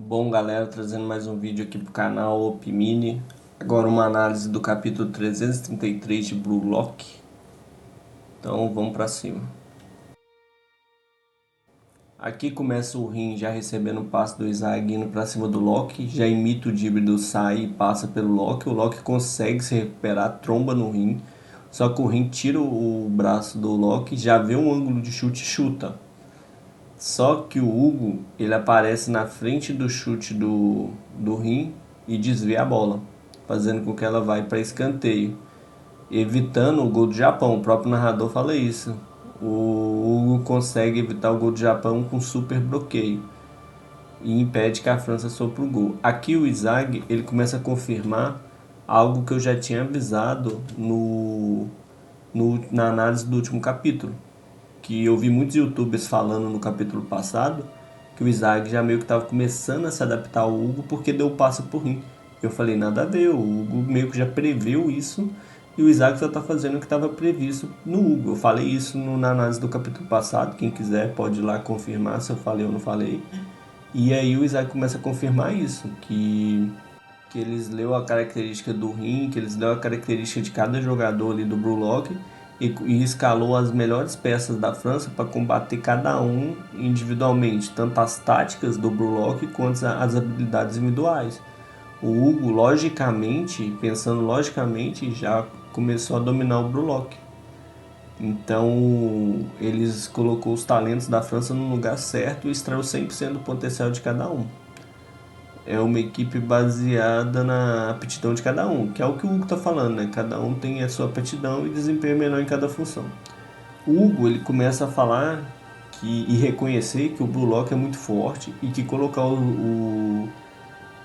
Bom, galera, trazendo mais um vídeo aqui pro canal Opmini. Agora uma análise do capítulo 333 de Blue Lock. Então vamos pra cima. Aqui começa o Rin já recebendo o passe do Izag indo pra cima do Loki. Já imita o híbrido, sai e passa pelo Loki. O Loki consegue se recuperar, tromba no Rin. Só que o Rin tira o braço do Loki, já vê um ângulo de chute e chuta. Só que o Hugo, ele aparece na frente do chute do Rin e desvia a bola, fazendo com que ela vá para escanteio, evitando o gol do Japão. O próprio narrador fala isso. O Hugo consegue evitar o gol do Japão com super bloqueio e impede que a França sopre o gol. Aqui o Izag, ele começa a confirmar algo que eu já tinha avisado na análise do último capítulo, que eu vi muitos youtubers falando no capítulo passado que o Izag já meio que estava começando a se adaptar ao Hugo porque deu o passe por Rin. Eu falei, nada a ver, o Hugo meio que já preveu isso e o Izag só está fazendo o que estava previsto no Hugo. Eu falei isso na análise do capítulo passado, quem quiser pode ir lá confirmar se eu falei ou não falei. E aí o Izag começa a confirmar isso, que eles leu a característica do Rin, que eles leu a característica de cada jogador ali do Blue Lock e escalou as melhores peças da França para combater cada um individualmente, tanto as táticas do Blue Lock quanto as habilidades individuais. O Hugo, logicamente, pensando logicamente, já começou a dominar o Blue Lock. Então, eles colocou os talentos da França no lugar certo e extraiu 100% do potencial de cada um. É uma equipe baseada na aptidão de cada um, que é o que o Hugo está falando, né? Cada um tem a sua aptidão e desempenho melhor em cada função. O Hugo, ele começa a falar e reconhecer que o Blue Lock é muito forte e que colocar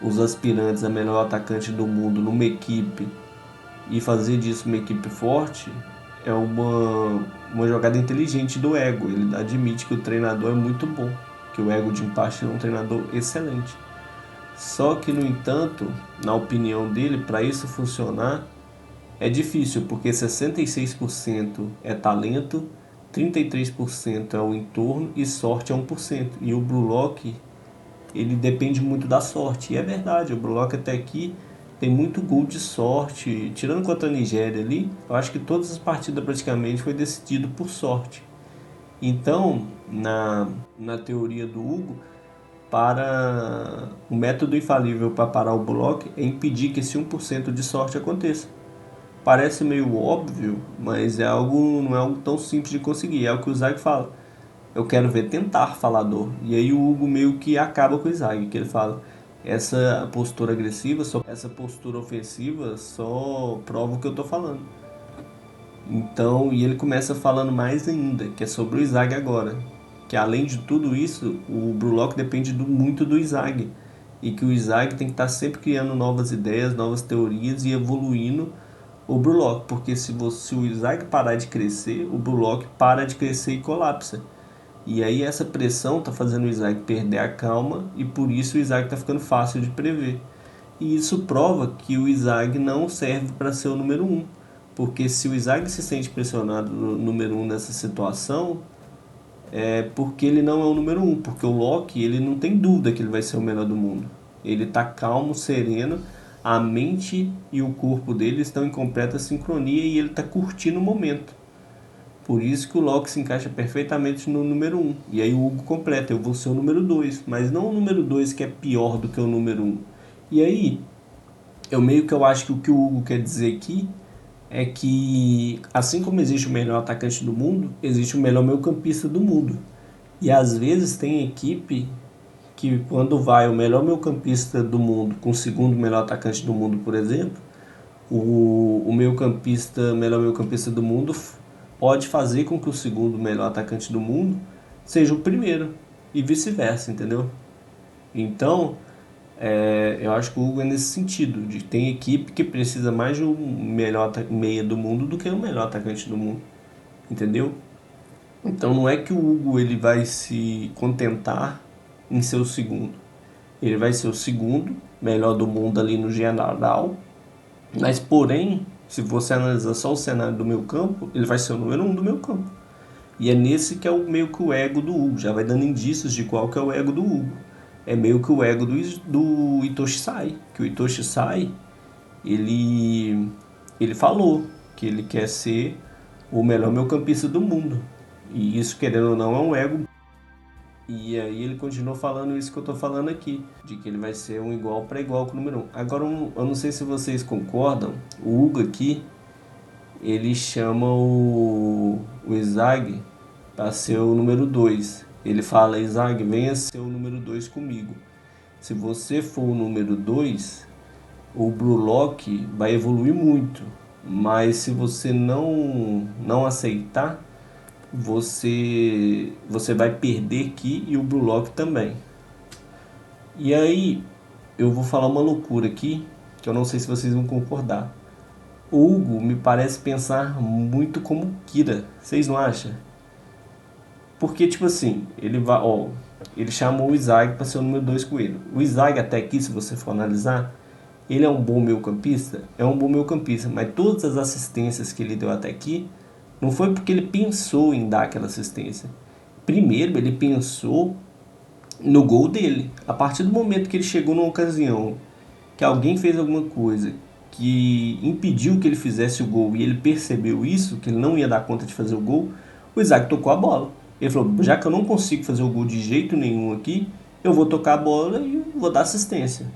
os aspirantes a melhor atacante do mundo numa equipe e fazer disso uma equipe forte é uma jogada inteligente do ego. Ele admite que o treinador é muito bom, que o ego de empate é um treinador excelente. Só que, no entanto, na opinião dele, para isso funcionar é difícil, porque 66% é talento, 33% é o entorno e sorte é 1%. E o Blue Lock, ele depende muito da sorte. E é verdade, o Blue Lock até aqui tem muito gol de sorte. Tirando contra a Nigéria ali, eu acho que todas as partidas praticamente foi decidido por sorte. Então, na teoria do Hugo, para o método infalível para parar o bloco é impedir que esse 1% de sorte aconteça. Parece meio óbvio, mas não é algo tão simples de conseguir. É o que o Zag fala. Eu quero ver tentar, falador. E aí o Hugo meio que acaba com o Zag, que ele fala: essa postura agressiva, essa postura ofensiva só prova o que eu tô falando. Então, e ele começa falando mais ainda, que é sobre o Izag agora. Que além de tudo isso, o Blue Lock depende muito do Izag. E que o Izag tem que estar sempre criando novas ideias, novas teorias e evoluindo o Blue Lock. Porque se o Izag parar de crescer, o Blue Lock para de crescer e colapsa. E aí essa pressão está fazendo o Izag perder a calma e por isso o Izag está ficando fácil de prever. E isso prova que o Izag não serve para ser o número 1. Porque se o Izag se sente pressionado no número 1 nessa situação, é porque ele não é o número 1. Porque o Loki, ele não tem dúvida que ele vai ser o melhor do mundo. Ele está calmo, sereno, a mente e o corpo dele estão em completa sincronia e ele está curtindo o momento. Por isso que o Loki se encaixa perfeitamente no número 1. E aí o Hugo completa, eu vou ser o número 2. Mas não o número 2 que é pior do que o número 1. E aí, eu acho que o Hugo quer dizer aqui é que, assim como existe o melhor atacante do mundo, existe o melhor meio-campista do mundo. E às vezes tem equipe que, quando vai o melhor meio-campista do mundo com o segundo melhor atacante do mundo, por exemplo, o melhor meio-campista do mundo pode fazer com que o segundo melhor atacante do mundo seja o primeiro e vice-versa, entendeu? Então, eu acho que o Hugo é nesse sentido, de tem equipe que precisa mais de um melhor meia do mundo do que o melhor atacante do mundo, entendeu? Então não é que o Hugo ele vai se contentar em ser o segundo. Ele vai ser o segundo melhor do mundo ali no geral, mas porém, se você analisar só o cenário do meu campo, ele vai ser o número 1 do meu campo. E é nesse que é meio que o ego do Hugo, já vai dando indícios de qual que é o ego do Hugo. é meio que o ego do Hitoshi Sai. Que o Hitoshi Sai, ele falou que ele quer ser o melhor meio-campista do mundo. E isso, querendo ou não, é um ego. E aí ele continuou falando isso que eu tô falando aqui, de que ele vai ser um igual para igual com o número 1. Agora, eu não sei se vocês concordam, o Hugo aqui, ele chama o Izag para ser o número 2. Ele fala: Izag, venha ser o número 2 comigo. Se você for o número 2, o Blue Lock vai evoluir muito. Mas se você não aceitar, você vai perder Ki e o Blue Lock também. E aí, eu vou falar uma loucura aqui, que eu não sei se vocês vão concordar. O Hugo me parece pensar muito como Kira, vocês não acham? Porque, tipo assim, ele chamou o Izag para ser o número 2 com ele. O Izag, até aqui, se você for analisar, ele é um bom meio-campista? É um bom meio-campista, mas todas as assistências que ele deu até aqui não foi porque ele pensou em dar aquela assistência. Primeiro, ele pensou no gol dele. A partir do momento que ele chegou numa ocasião que alguém fez alguma coisa que impediu que ele fizesse o gol e ele percebeu isso, que ele não ia dar conta de fazer o gol, o Isaac tocou a bola. Ele falou: já que eu não consigo fazer o gol de jeito nenhum aqui, eu vou tocar a bola e vou dar assistência.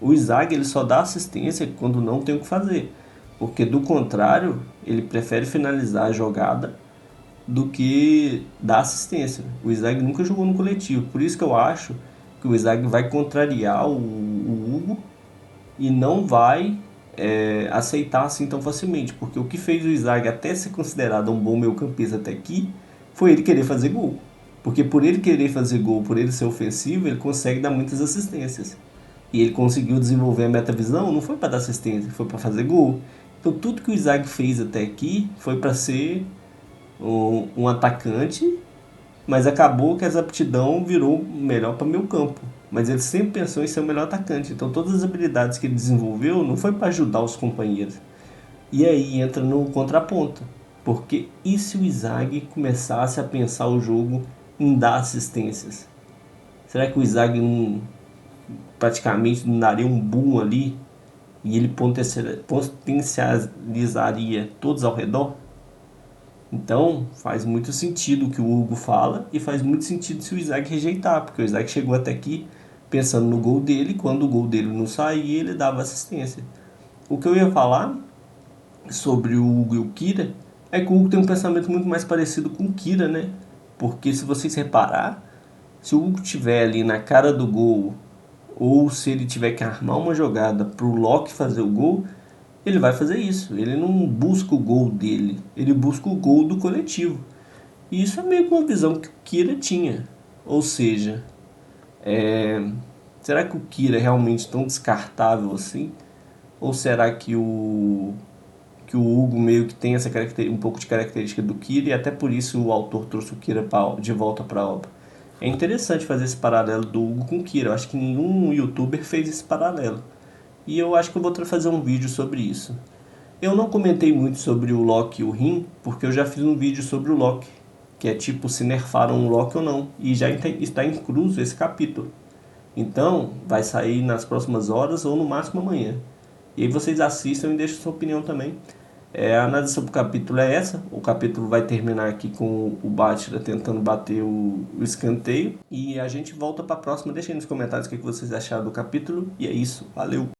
O Isaac, ele só dá assistência quando não tem o que fazer, porque do contrário, ele prefere finalizar a jogada do que dar assistência. O Isaac nunca jogou no coletivo, por isso que eu acho que o Isaac vai contrariar o Hugo e não vai aceitar assim tão facilmente, porque o que fez o Isaac até ser considerado um bom meio-campista até aqui foi ele querer fazer gol. Porque por ele querer fazer gol, por ele ser ofensivo, ele consegue dar muitas assistências. E ele conseguiu desenvolver a metavisão, não foi para dar assistência, foi para fazer gol. Então tudo que o Isaac fez até aqui foi para ser um atacante, mas acabou que essa aptidão virou melhor para meio campo. Mas ele sempre pensou em ser o melhor atacante. Então todas as habilidades que ele desenvolveu não foi para ajudar os companheiros. E aí entra no contraponto. Porque e se o Izag começasse a pensar o jogo em dar assistências? Será que o Izag praticamente não daria um boom ali e ele potencializaria todos ao redor? Então faz muito sentido o que o Hugo fala e faz muito sentido se o Isaac rejeitar, porque o Isaac chegou até aqui pensando no gol dele, quando o gol dele não saía ele dava assistência. O que eu ia falar sobre o Hugo e o Kira é que o Hugo tem um pensamento muito mais parecido com o Kira, né? Porque se vocês reparar, se o Hugo estiver ali na cara do gol ou se ele tiver que armar uma jogada para o Loki fazer o gol, ele vai fazer isso. Ele não busca o gol dele, ele busca o gol do coletivo. E isso é meio que uma visão que o Kira tinha. Ou seja, será que o Kira é realmente tão descartável assim? Ou será que o Hugo meio que tem essa um pouco de característica do Kira e até por isso o autor trouxe o Kira de volta para a obra? É interessante fazer esse paralelo do Hugo com o Kira. Eu acho que nenhum youtuber fez esse paralelo. E eu acho que eu vou fazer um vídeo sobre isso. Eu não comentei muito sobre o Loki e o Rin, porque eu já fiz um vídeo sobre o Loki, que é tipo se nerfaram o Loki ou não, e já está incluso esse capítulo. Então, vai sair nas próximas horas ou no máximo amanhã. E aí vocês assistam e deixem sua opinião também. A análise sobre o capítulo é essa. O capítulo vai terminar aqui com o Bátila tentando bater o escanteio. E a gente volta para a próxima. Deixem nos comentários o que vocês acharam do capítulo. E é isso. Valeu!